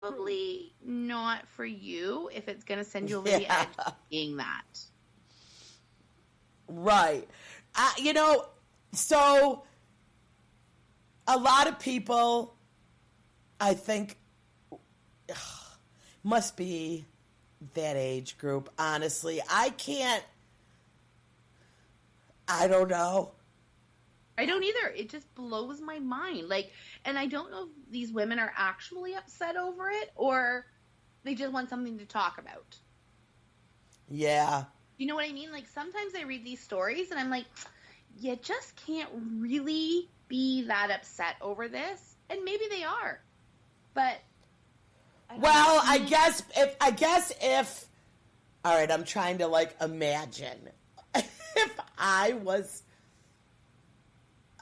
probably not for you if it's going to send you over the edge being that. Right. So a lot of people, I think, must be that age group. Honestly, I don't know. I don't either. It just blows my mind. Like, and I don't know if these women are actually upset over it or they just want something to talk about. Yeah. You know what I mean? Like, sometimes I read these stories and I'm like, you just can't really be that upset over this. And maybe they are. But I guess if all right, I'm trying to like imagine if I was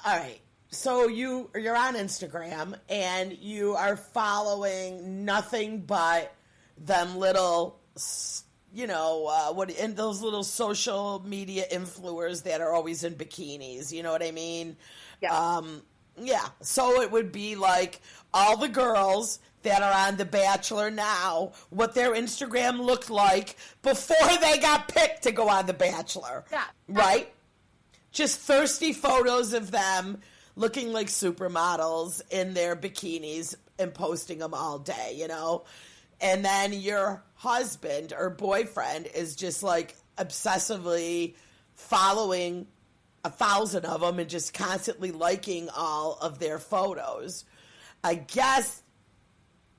all right. So you're on Instagram and you are following nothing but them little, and those little social media influencers that are always in bikinis. You know what I mean? Yeah. Yeah. So it would be like all the girls that are on The Bachelor now, what their Instagram looked like before they got picked to go on The Bachelor. Yeah. Right? Just thirsty photos of them looking like supermodels in their bikinis and posting them all day, And then your husband or boyfriend is just like obsessively following 1,000 of them and just constantly liking all of their photos. I guess,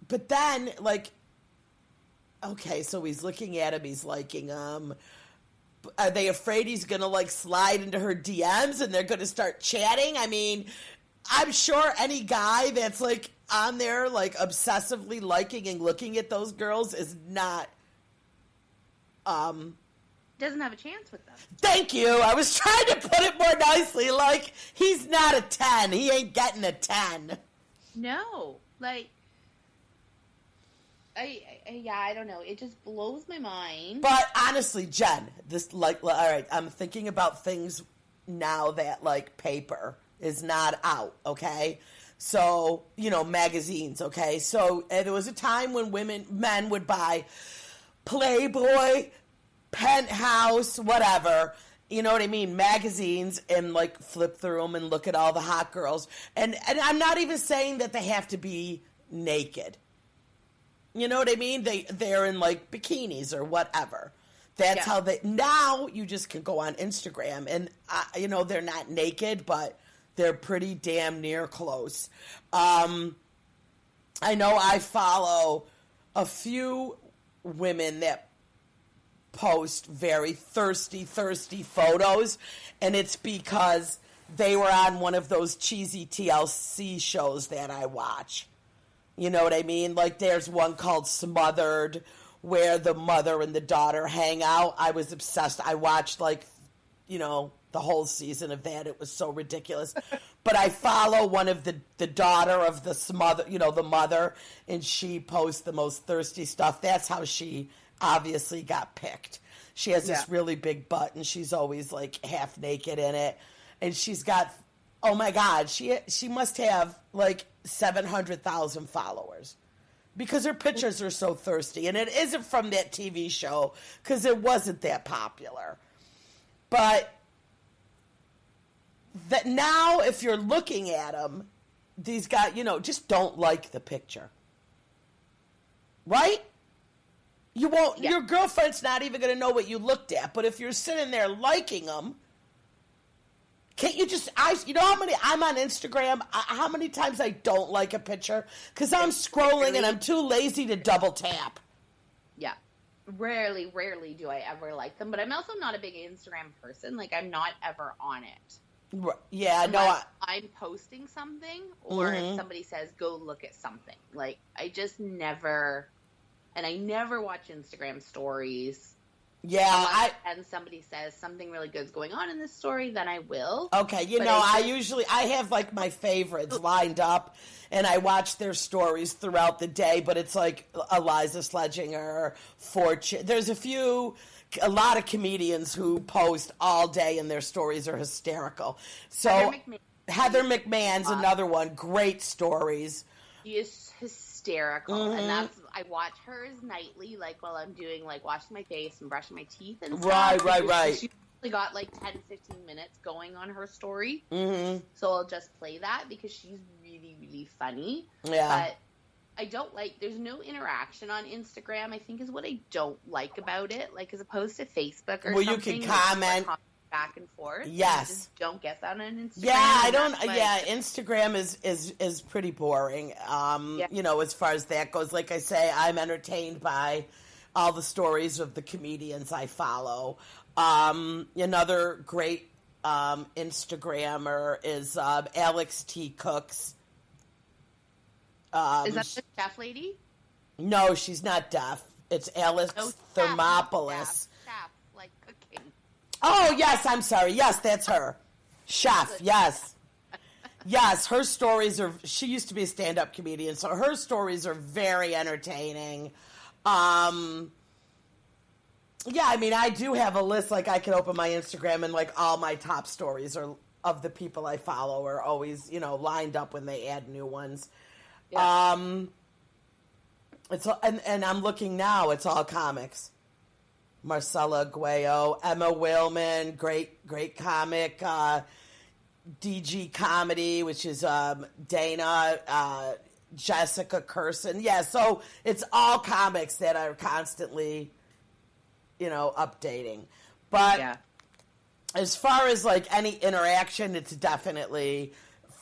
but then like, okay, so he's looking at him, he's liking them. Are they afraid he's going to like slide into her DMs and they're going to start chatting? I mean, I'm sure any guy that's like on there like obsessively liking and looking at those girls is not doesn't have a chance with them. Thank you. I was trying to put it more nicely. Like, he's not a 10. He ain't getting a 10. No. Like, I don't know. It just blows my mind. But honestly, Jen, this, like, all right, I'm thinking about things now that, like, paper is not out, okay? So, magazines, okay? So, there was a time when men would buy Playboy, Penthouse, whatever, you know what I mean, magazines, and like flip through them and look at all the hot girls. And I'm not even saying that they have to be naked. You know what I mean? They're in like bikinis or whatever. That's how now you just can go on Instagram and, they're not naked, but they're pretty damn near close. I know I follow a few women that post very thirsty photos, and it's because they were on one of those cheesy TLC shows that I watch. You know what I mean? Like, there's one called Smothered where the mother and the daughter hang out. I was obsessed. I watched, like, the whole season of that. It was so ridiculous. But I follow one of the daughter of the mother, and she posts the most thirsty stuff. That's how she obviously got picked. She has this really big butt, and she's always like half naked in it. And she's got, oh my God, she must have like 700,000 followers because her pictures are so thirsty. And it isn't from that TV show because it wasn't that popular. But that now, if you're looking at them, these guys, just don't like the picture. Right? You won't. Yeah. Your girlfriend's not even going to know what you looked at. But if you're sitting there liking them, can't you just? How many? I'm on Instagram. How many times I don't like a picture because I'm scrolling and I'm too lazy to double tap. Yeah, rarely do I ever like them. But I'm also not a big Instagram person. Like, I'm not ever on it. Yeah, unless I'm posting something, or if somebody says go look at something. Like, I just never. And I never watch Instagram stories. Yeah, and somebody says something really good's going on in this story, then I will. Okay, I have like my favorites lined up, and I watch their stories throughout the day. But it's like Eliza Sledginger, Fortune. There's a lot of comedians who post all day, and their stories are hysterical. So Heather McMahon's another one. Great stories. She is hysterical. hysterical. And I watch hers nightly, like while I'm doing like washing my face and brushing my teeth and stuff. Right. She's only got like 10-15 minutes going on her story. Mm-hmm. So I'll just play that because she's really, really funny. Yeah. But I don't there's no interaction on Instagram, I think is what I don't like about it. Like as opposed to Facebook or something. You can comment back and forth. Yes. I just don't get that on Instagram. Yeah, I don't. Instagram is pretty boring. You know, as far as that goes. Like I say, I'm entertained by all the stories of the comedians I follow. Another great Instagrammer is Alex T. Cooks. Is that the chef lady? No, she's not deaf. It's Alex Thermopoulos. Chef, like cooking. Oh, yes, I'm sorry. Yes, that's her. Chef, yes. Yes, her stories are... She used to be a stand-up comedian, so her stories are very entertaining. Yeah, I mean, I do have a list. Like, I can open my Instagram and, like, all my top stories are of the people I follow are always, you know, lined up when they add new ones. Yeah. It's and I'm looking now. It's all comics. Marcella Guayo, Emma Whaleman, great comic. DG Comedy, which is Dana, Jessica Curson. Yeah, so it's all comics that are constantly, you know, updating. But as far as like any interaction, it's definitely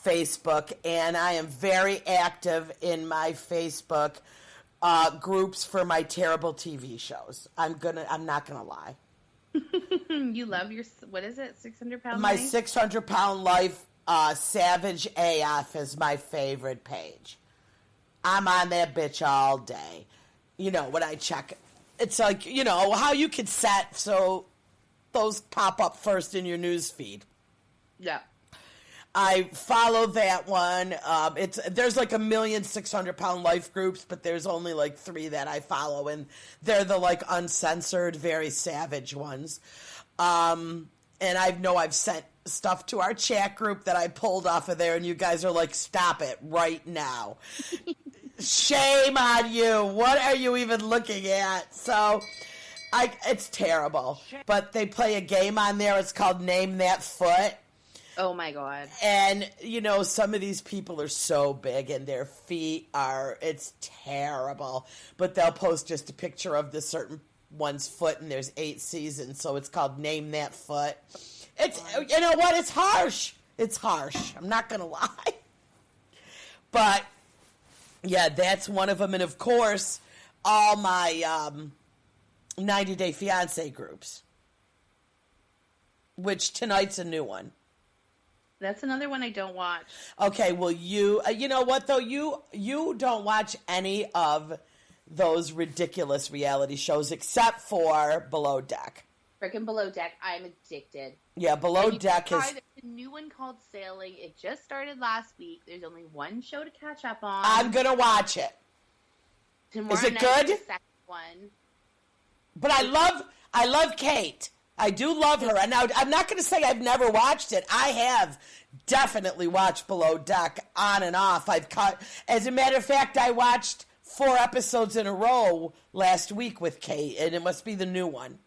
Facebook, and I am very active in my Facebook groups for my terrible TV shows. I'm not gonna lie. You love your, what is it, 600-pound My life? 600-pound life, Savage AF is my favorite page. I'm on that bitch all day. You know, when I check it. It's like, you know, how you could set so those pop up first in your news feed. Yeah. I follow that one. There's like 1,600,000 life groups, but there's only like 3 that I follow, and they're the like uncensored, very savage ones. And I've sent stuff to our chat group that I pulled off of there, and you guys are like, stop it right now. Shame on you. What are you even looking at? So it's terrible. But they play a game on there. It's called Name That Foot. Oh, my God. And, you know, some of these people are so big and their feet it's terrible. But they'll post just a picture of this certain one's foot, and there's 8 seasons, so it's called Name That Foot. It's, you know what? It's harsh. It's harsh. I'm not going to lie. But, yeah, that's one of them. And, of course, all my 90 Day Fiancé groups, which tonight's a new one. That's another one I don't watch. Okay, well, you know what, though? You don't watch any of those ridiculous reality shows except for Below Deck. Frickin' Below Deck, I'm addicted. Yeah, Below Deck is... There's a new one called Sailing. It just started last week. There's only one show to catch up on. I'm going to watch it. Tomorrow is it night good? The second one. But I love Kate. I do love her. And now, I'm not going to say I've never watched it. I have definitely watched Below Deck on and off. As a matter of fact, I watched 4 episodes in a row last week with Kate, and it must be the new one.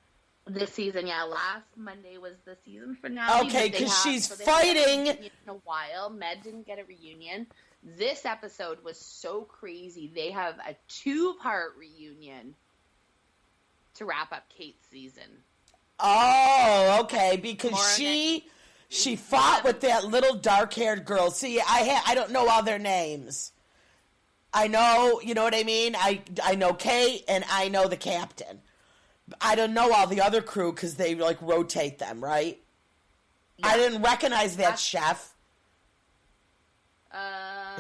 This season, yeah. Last Monday was the season finale. Okay, because she's fighting. In a while, Med didn't get a reunion. This episode was so crazy. They have a 2-part reunion to wrap up Kate's season. Oh, okay, because she fought with that little dark-haired girl. See, I don't know all their names. I know, you know what I mean? I know Kate, and I know the captain. I don't know all the other crew because they, like, rotate them, right? Yeah. I didn't recognize that chef.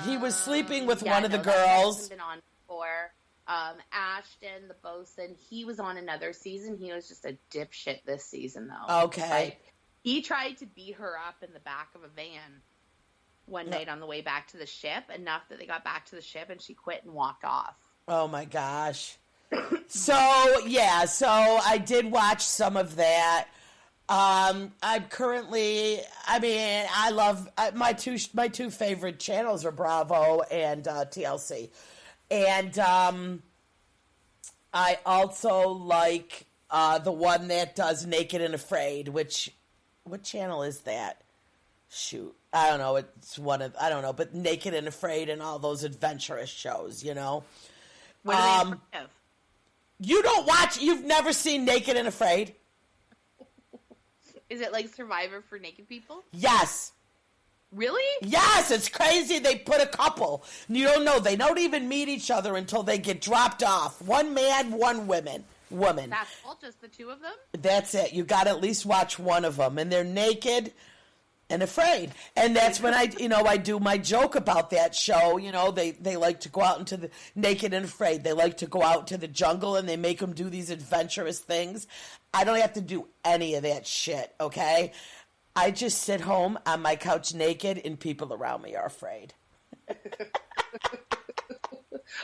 He was sleeping with one of the girls. Been on before. Ashton, the bosun, he was on another season. He was just a dipshit this season, though. Okay. Like, he tried to beat her up in the back of a van one night on the way back to the ship, enough that they got back to the ship and she quit and walked off. Oh, my gosh. So I did watch some of that. I'm currently, I love, my two favorite channels are Bravo and TLC. And I also like the one that does Naked and Afraid, what channel is that? Shoot. I don't know. It's I don't know, but Naked and Afraid and all those adventurous shows, you know. What are they afraid of? You've never seen Naked and Afraid? Is it like Survivor for naked people? Yes. Really? Yes, it's crazy. They put a couple. You don't know. They don't even meet each other until they get dropped off. One man, one woman. That's all, just the two of them? That's it. You got to at least watch one of them. And they're naked and afraid. And that's when I do my joke about that show. You know, they like to go out into the Naked and Afraid. They like to go out to the jungle and they make them do these adventurous things. I don't have to do any of that shit, okay? I just sit home on my couch naked and people around me are afraid.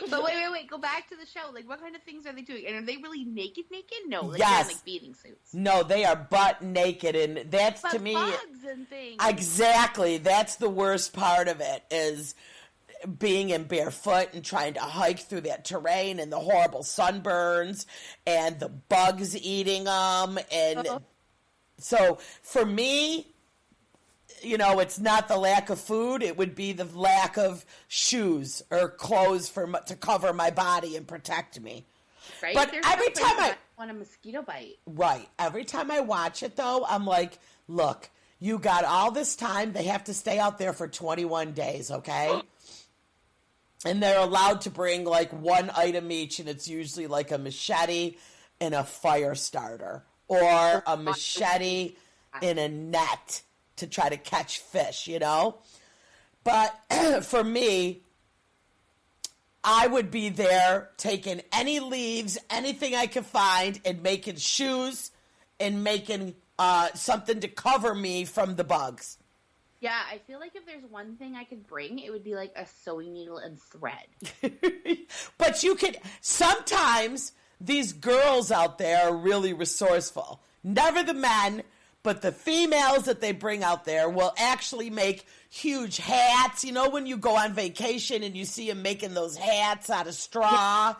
But wait. Go back to the show. Like, what kind of things are they doing? And are they really naked? No. Like, yes. They're in, like, bathing suits. No, they are butt naked. And that's, but to me... bugs and things. Exactly. That's the worst part of it, is being in barefoot and trying to hike through that terrain and the horrible sunburns and the bugs eating them. And so, for me... You know, it's not the lack of food. It would be the lack of shoes or clothes to cover my body and protect me. Right? But There's every no time I want a mosquito bite. Right. Every time I watch it, though, I'm like, look, you got all this time. They have to stay out there for 21 days, okay? And they're allowed to bring, like, one item each, and it's usually, like, a machete and a fire starter. Or a machete and a net to try to catch fish, you know? But for me, I would be there taking any leaves, anything I could find, and making shoes and making something to cover me from the bugs. Yeah, I feel like if there's one thing I could bring, it would be like a sewing needle and thread. But you could, sometimes these girls out there are really resourceful. Never the men. But the females that they bring out there will actually make huge hats. You know, when you go on vacation and you see them making those hats out of straw,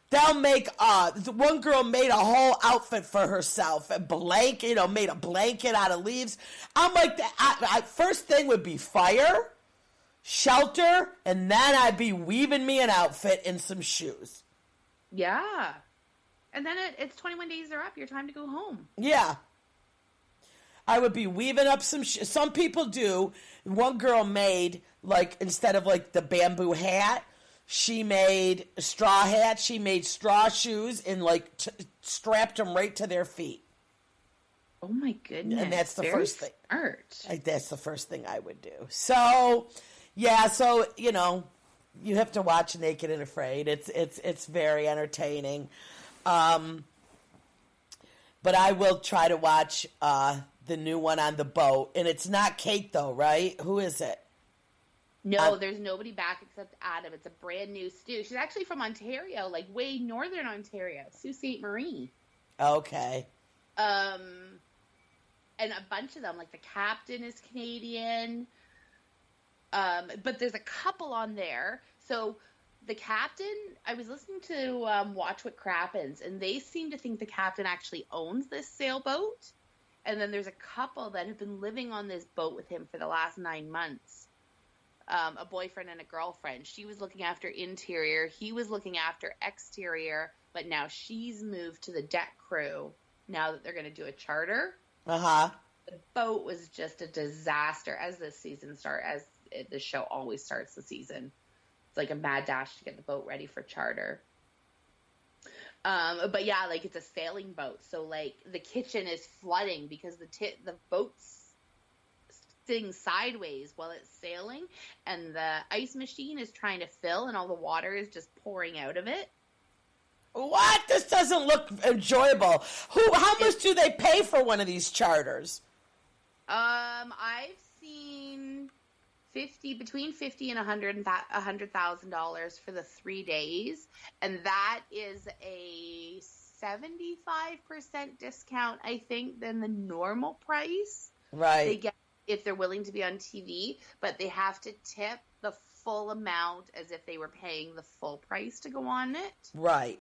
they'll make, one girl made a whole outfit for herself, a blanket, made a blanket out of leaves. I'm like, first thing would be fire, shelter, and then I'd be weaving me an outfit and some shoes. Yeah. And then it's 21 days are up. Your time to go home. Yeah. I would be weaving up some people do. One girl made, like, instead of, like, the bamboo hat, she made a straw hat. She made straw shoes and, like, strapped them right to their feet. Oh, my goodness. And that's the first thing. Smart. That's the first thing I would do. So, yeah, you have to watch Naked and Afraid. It's very entertaining. But I will try to watch the new one on the boat. And it's not Kate, though, right? Who is it? No, there's nobody back except Adam. It's a brand new Stu. She's actually from Ontario, like way northern Ontario. Sault Ste. Marie. Okay. And a bunch of them, like the captain is Canadian. But there's a couple on there. So the captain, I was listening to Watch What Crappens, and they seem to think the captain actually owns this sailboat. And then there's a couple that have been living on this boat with him for the last 9 months. A boyfriend and a girlfriend. She was looking after interior. He was looking after exterior. But now she's moved to the deck crew now that they're going to do a charter. Uh-huh. The boat was just a disaster as the season starts, the show always starts the season. It's like a mad dash to get the boat ready for charter. But yeah, like it's a sailing boat, so like the kitchen is flooding because the boat's sitting sideways while it's sailing, and the ice machine is trying to fill, and all the water is just pouring out of it. What? This doesn't look enjoyable. How much do they pay for one of these charters? I've seen between $50,000 and $100,000 for the 3 days, and that is a 75% discount, I think, than the normal price. Right. They get if they're willing to be on TV, but they have to tip the full amount as if they were paying the full price to go on it. Right.